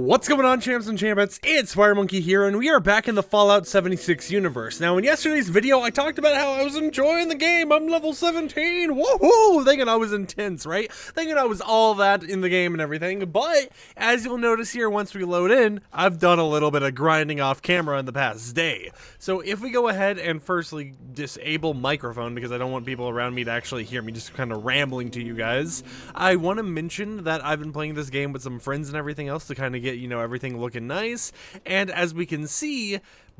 What's going on, champs and champettes? It's FireMonkey here, and we are back in the Fallout 76 universe. Now, in yesterday's video, I talked about how I was enjoying the game. I'm level 17, woohoo! Thinking I was intense, right? Thinking I was all that in the game and everything, but as you'll notice here, once we load in, I've done a little bit of grinding off camera in the past day. So if we go ahead and firstly disable microphone, because I don't want people around me to actually hear me just kind of rambling to you guys, I want to mention that I've been playing this game with some friends and everything else to kind of get, you know, everything looking nice. And as we can see,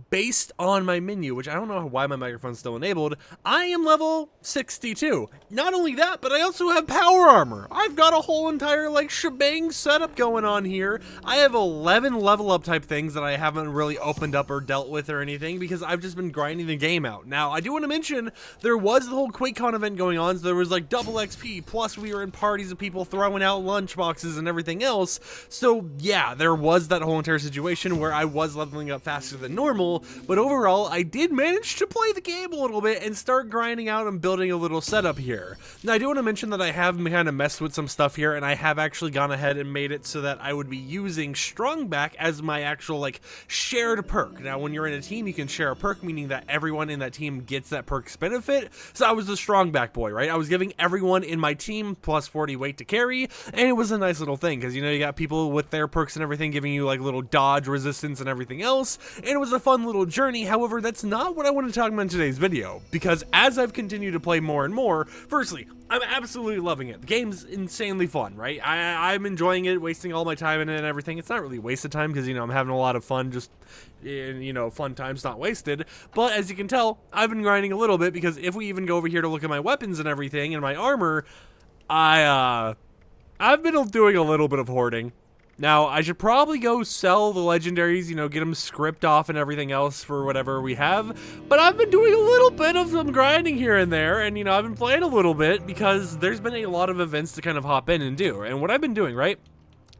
based on my menu, which I don't know why my microphone's still enabled, I am level 62. Not only that, but I also have power armor. I've got a whole entire like shebang setup going on here. I have 11 level up type things that I haven't really opened up or dealt with or anything because I've just been grinding the game out. Now, I do want to mention there was the whole QuakeCon event going on, so there was like double XP, plus we were in parties of people throwing out lunch boxes and everything else. So yeah, there was that whole entire situation where I was leveling up faster than normal. But overall, I did manage to play the game a little bit and start grinding out and building a little setup here. Now, I do want to mention that I have kind of messed with some stuff here, and I have actually gone ahead and made it so that I would be using Strongback as my actual, like, shared perk. Now, when you're in a team, you can share a perk, meaning that everyone in that team gets that perk's benefit. So I was the Strongback boy, right? I was giving everyone in my team plus 40 weight to carry, and it was a nice little thing, because, you know, you got people with their perks and everything giving you, like, little dodge resistance and everything else, and it was a fun little journey. However, that's not what I want to talk about in today's video, because as I've continued to play more and more, firstly, I'm absolutely loving it. The game's insanely fun, right? I'm enjoying it, wasting all my time in it and everything. It's not really wasted time because, you know, I'm having a lot of fun, just, you know, fun time's not wasted. But as you can tell, I've been grinding a little bit because if we even go over here to look at my weapons and everything and my armor, I've been doing a little bit of hoarding. Now, I should probably go sell the legendaries, you know, get them script off and everything else for whatever we have, but I've been doing a little bit of some grinding here and there, and, you know, I've been playing a little bit because there's been a lot of events to kind of hop in and do, and what I've been doing, right,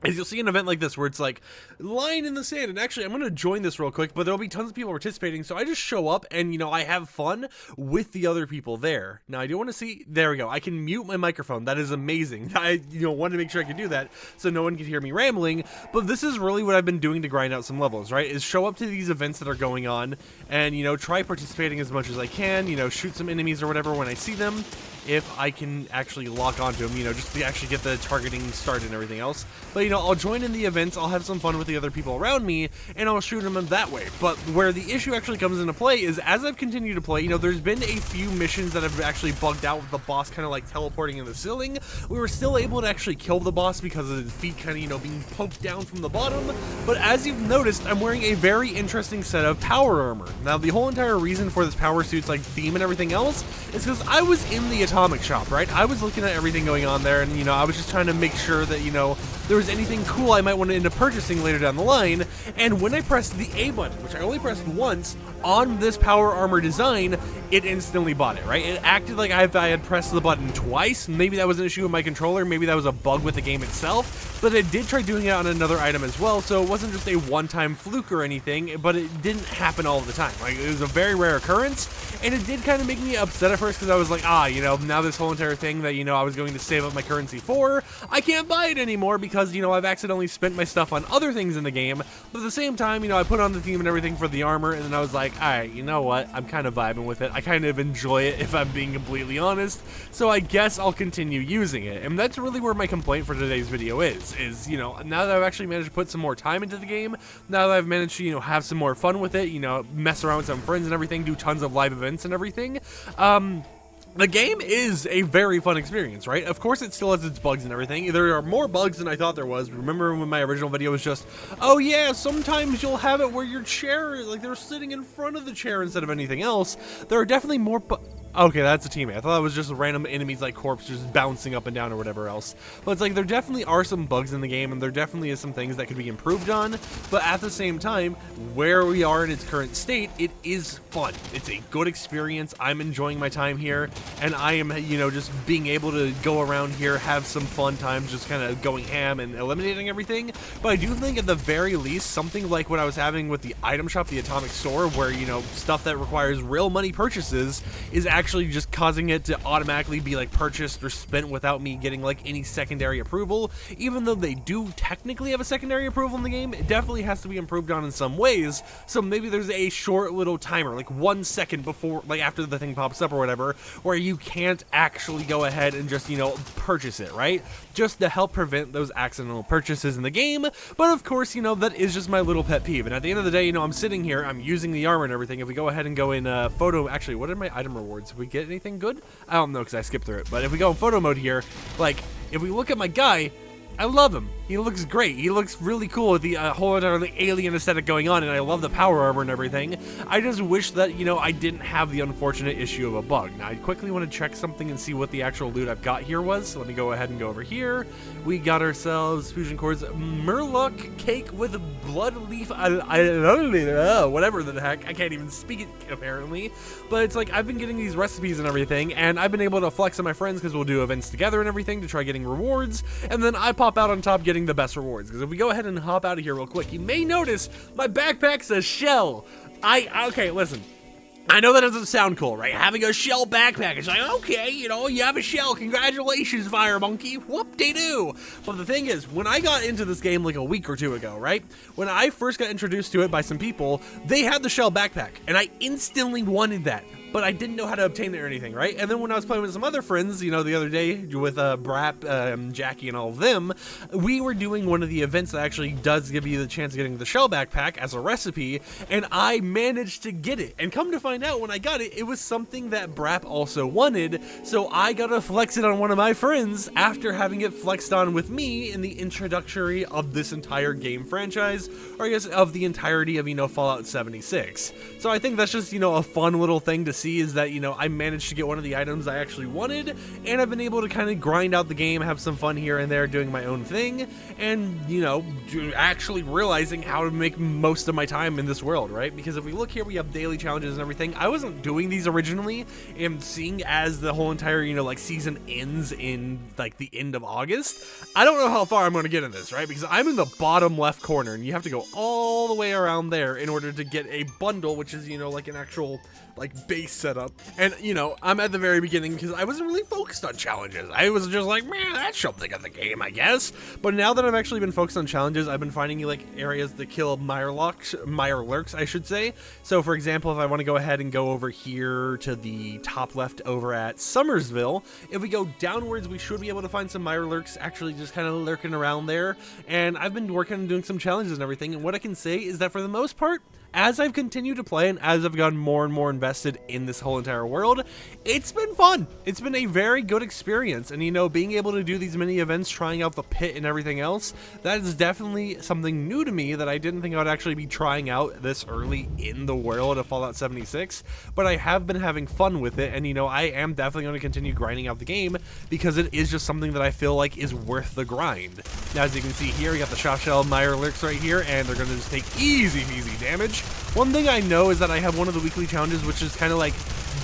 is you'll see an event like this where it's like lying in the sand, and actually I'm going to join this real quick, but there'll be tons of people participating, so I just show up and, you know, I have fun with the other people there. Now, I do want to see, there we go, I can mute my microphone. That is amazing. I, you know, wanted to make sure I could do that so no one could hear me rambling, but this is really what I've been doing to grind out some levels, right, is show up to these events that are going on and, you know, try participating as much as I can, you know, shoot some enemies or whatever when I see them, if I can actually lock onto them, you know, just to actually get the targeting started and everything else. But, you know, I'll join in the events, I'll have some fun with the other people around me, and I'll shoot them that way. But where the issue actually comes into play is as I've continued to play, you know, there's been a few missions that have actually bugged out with the boss kind of like teleporting in the ceiling. We were still able to actually kill the boss because of his feet kind of, you know, being poked down from the bottom. But as you've noticed, I'm wearing a very interesting set of power armor. Now, the whole entire reason for this power suit's like theme and everything else is because I was in the atomic shop, right? I was looking at everything going on there, and, you know, I was just trying to make sure that, you know, there was anything cool I might want to end up purchasing later down the line. And when I pressed the A button, which I only pressed once on this power armor design, it instantly bought it, right? It acted like I had pressed the button twice. Maybe that was an issue with my controller, maybe that was a bug with the game itself, but it did try doing it on another item as well, so it wasn't just a one-time fluke or anything, but it didn't happen all the time. Like, it was a very rare occurrence, and it did kind of make me upset at first because I was like, you know, now this whole entire thing that, you know, I was going to save up my currency for, I can't buy it anymore because, you know, I've accidentally spent my stuff on other things in the game. But at the same time, you know, I put on the theme and everything for the armor, and then I was like, alright, you know what, I'm kind of vibing with it. I kind of enjoy it, if I'm being completely honest, so I guess I'll continue using it. And that's really where my complaint for today's video is, you know, now that I've actually managed to put some more time into the game, now that I've managed to, you know, have some more fun with it, you know, mess around with some friends and everything, do tons of live events and everything, the game is a very fun experience, right? Of course, it still has its bugs and everything. There are more bugs than I thought there was. Remember when my original video was just, oh yeah, sometimes you'll have it where your chair, like they're sitting in front of the chair instead of anything else. There are definitely more okay, that's a teammate. I thought it was just random enemies like corpse just bouncing up and down or whatever else. But it's like there definitely are some bugs in the game, and there definitely is some things that could be improved on. But at the same time, where we are in its current state, it is fun. It's a good experience. I'm enjoying my time here, and I am, you know, just being able to go around here, have some fun times, just kind of going ham and eliminating everything. But I do think at the very least, something like what I was having with the item shop, the atomic store, where, you know, stuff that requires real money purchases is actually actually just causing it to automatically be like purchased or spent without me getting like any secondary approval. Even though they do technically have a secondary approval in the game, it definitely has to be improved on in some ways. So maybe there's a short little timer, like 1 second before, like after the thing pops up or whatever, where you can't actually go ahead and just, you know, purchase it, right? Just to help prevent those accidental purchases in the game. But of course, you know, that is just my little pet peeve. And at the end of the day, you know, I'm sitting here, I'm using the armor and everything. If we go ahead and go in photo, actually, what are my item rewards? Did we get anything good? I don't know because I skipped through it. But if we go in photo mode here, like, if we look at my guy, I love him. He looks great. He looks really cool with the whole entire alien aesthetic going on, and I love the power armor and everything. I just wish that, you know, I didn't have the unfortunate issue of a bug. Now, I quickly want to check something and see what the actual loot I've got here was. So let me go ahead and go over here. We got ourselves fusion cores, Murloc cake with blood leaf, whatever the heck. I can't even speak it, apparently. But it's like, I've been getting these recipes and everything, and I've been able to flex on my friends because we'll do events together and everything to try getting rewards, and then I pop out on top getting the best rewards. Because if we go ahead and hop out of here real quick, you may notice my backpack's a shell. Okay, listen. I know that doesn't sound cool, right? Having a shell backpack, it's like, okay, you know, you have a shell, congratulations, FireMonkey, whoop-de-doo. But the thing is, when I got into this game like a week or two ago, right? When I first got introduced to it by some people, they had the shell backpack, and I instantly wanted that. But I didn't know how to obtain it or anything, right? And then when I was playing with some other friends, you know, the other day with Brap, Jackie, and all of them, we were doing one of the events that actually does give you the chance of getting the shell backpack as a recipe, and I managed to get it. And come to find out, when I got it, it was something that Brap also wanted, so I got to flex it on one of my friends after having it flexed on with me in the introductory of this entire game franchise, or I guess of the entirety of, you know, Fallout 76. So I think that's just, you know, a fun little thing to see, is that, you know, I managed to get one of the items I actually wanted, and I've been able to kind of grind out the game, have some fun here and there doing my own thing, and, you know, actually realizing how to make most of my time in this world, right? Because if we look here, we have daily challenges and everything. I wasn't doing these originally, and seeing as the whole entire, you know, like season ends in like the end of August, I don't know how far I'm going to get in this, right? Because I'm in the bottom left corner, and you have to go all the way around there in order to get a bundle, which is, you know, like an actual like base setup. And, you know, I'm at the very beginning because I wasn't really focused on challenges. I was just like, man, that's something of the game, I guess. But now that I've actually been focused on challenges, I've been finding like areas to kill Mirelurks, I should say. So for example, if I want to go ahead and go over here to the top left over at Summersville, if we go downwards, we should be able to find some Mirelurks actually just kind of lurking around there. And I've been working on doing some challenges and everything, and what I can say is that for the most part, as I've continued to play and as I've gotten more and more invested in this whole entire world, it's been fun. It's been a very good experience. And, you know, being able to do these mini events, trying out the pit and everything else, that is definitely something new to me that I didn't think I would actually be trying out this early in the world of Fallout 76. But I have been having fun with it. And, you know, I am definitely going to continue grinding out the game because it is just something that I feel like is worth the grind. Now, as you can see here, we got the Soft Shell Mirelurks right here, and they're going to just take easy damage. One thing I know is that I have one of the weekly challenges, which is kind of like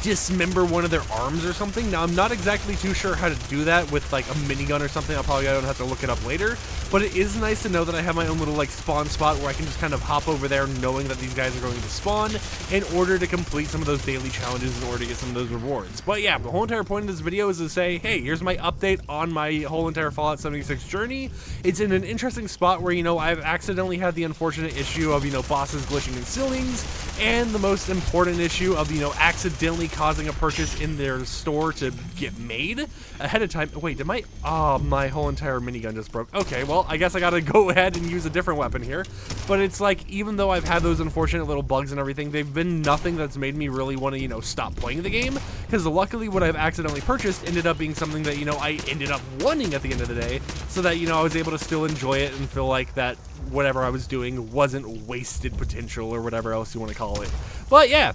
dismember one of their arms or something. Now, I'm not exactly too sure how to do that with like a minigun or something. I'll probably have to look it up later, but it is nice to know that I have my own little like spawn spot where I can just kind of hop over there knowing that these guys are going to spawn in order to complete some of those daily challenges in order to get some of those rewards. But yeah, the whole entire point of this video is to say, hey, here's my update on my whole entire Fallout 76 journey. It's in an interesting spot where, you know, I've accidentally had the unfortunate issue of, you know, bosses glitching and ceilings, and the most important issue of, you know, accidentally causing a purchase in their store to get made ahead of time. Wait, did my whole entire minigun just broke? Okay, well, I guess I gotta go ahead and use a different weapon here. But it's like, even though I've had those unfortunate little bugs and everything, they've been nothing that's made me really want to, you know, stop playing the game, because luckily what I've accidentally purchased ended up being something that, you know, I ended up wanting at the end of the day, so that, you know, I was able to still enjoy it and feel like that whatever I was doing wasn't wasted potential or whatever else you want to call it. But yeah,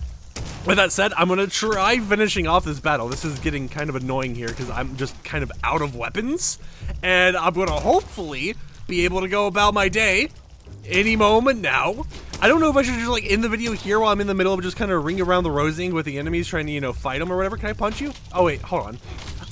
with that said, I'm going to try finishing off this battle. This is getting kind of annoying here because I'm just kind of out of weapons, and I'm going to hopefully be able to go about my day any moment now. I don't know if I should just like end the video here while I'm in the middle of just kind of ring around the rosing with the enemies trying to, you know, fight them or whatever. Can I punch you? Oh wait, hold on.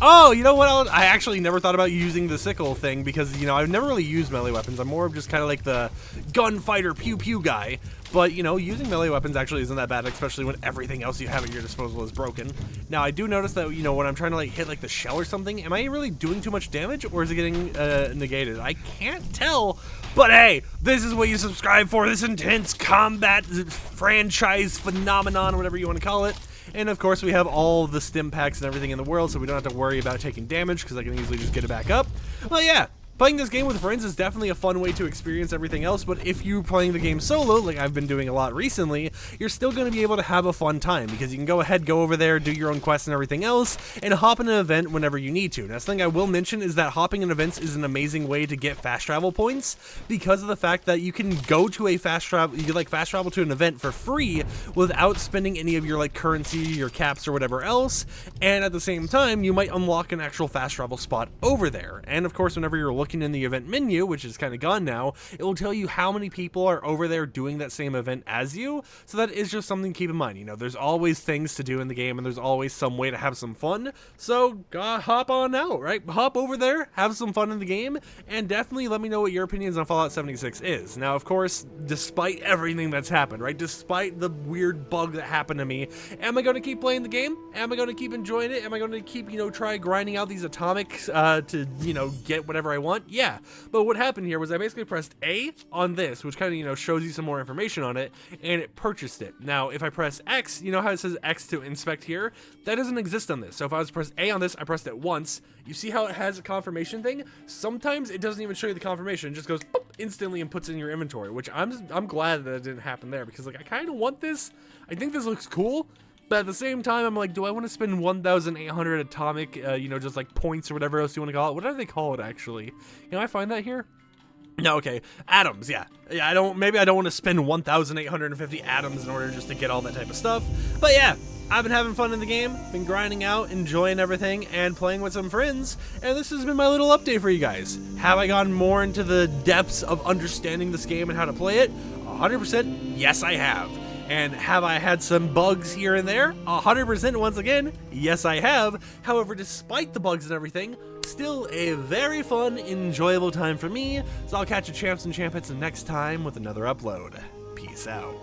Oh, you know what? I actually never thought about using the sickle thing because, you know, I've never really used melee weapons. I'm more of just kind of like the gunfighter pew pew guy. But, you know, using melee weapons actually isn't that bad, especially when everything else you have at your disposal is broken. Now, I do notice that, you know, when I'm trying to, like, hit, like, the shell or something, am I really doing too much damage, or is it getting negated? I can't tell, but hey, this is what you subscribe for, this intense combat franchise phenomenon, whatever you want to call it. And of course, we have all the stim packs and everything in the world, so we don't have to worry about taking damage, because I can easily just get it back up. Well, yeah. Playing this game with friends is definitely a fun way to experience everything else, but if you're playing the game solo, like I've been doing a lot recently, you're still going to be able to have a fun time, because you can go over there, do your own quests and everything else, and hop in an event whenever you need to. Now, something I will mention is that hopping in events is an amazing way to get fast travel points, because of the fact that you can go to a fast travel to an event for free without spending any of your like currency, your caps, or whatever else, and at the same time, you might unlock an actual fast travel spot over there. And of course, whenever you're looking in the event menu, which is kind of gone now, it will tell you how many people are over there doing that same event as you, so that is just something to keep in mind. You know, there's always things to do in the game, and there's always some way to have some fun, so hop on out, right? Hop over there, have some fun in the game, and definitely let me know what your opinions on Fallout 76 is. Now, of course, despite everything that's happened, right, despite the weird bug that happened to me, am I going to keep playing the game? Am I going to keep enjoying it? Am I going to keep, you know, try grinding out these atomics to, you know, get whatever I want? Yeah, but what happened here was I basically pressed A on this, which kind of, you know, shows you some more information on it, and it purchased it. Now, if I press X, you know how it says X to inspect here? That doesn't exist on this. So if I was to press A on this, I pressed it once. You see how it has a confirmation thing? Sometimes it doesn't even show you the confirmation. It just goes boop, instantly and puts it in your inventory, which I'm glad that it didn't happen there, because like I kind of want this. I think this looks cool. But at the same time, I'm like, do I want to spend 1,800 atomic, you know, just like points or whatever else you want to call it? What do they call it, actually? Can I find that here? No, okay. Atoms, yeah. Yeah, maybe I don't want to spend 1,850 atoms in order just to get all that type of stuff. But yeah, I've been having fun in the game, been grinding out, enjoying everything, and playing with some friends, and this has been my little update for you guys. Have I gone more into the depths of understanding this game and how to play it? 100%, yes I have. And have I had some bugs here and there? 100% once again, yes I have. However, despite the bugs and everything, still a very fun, enjoyable time for me. So I'll catch you champs and champettes next time with another upload. Peace out.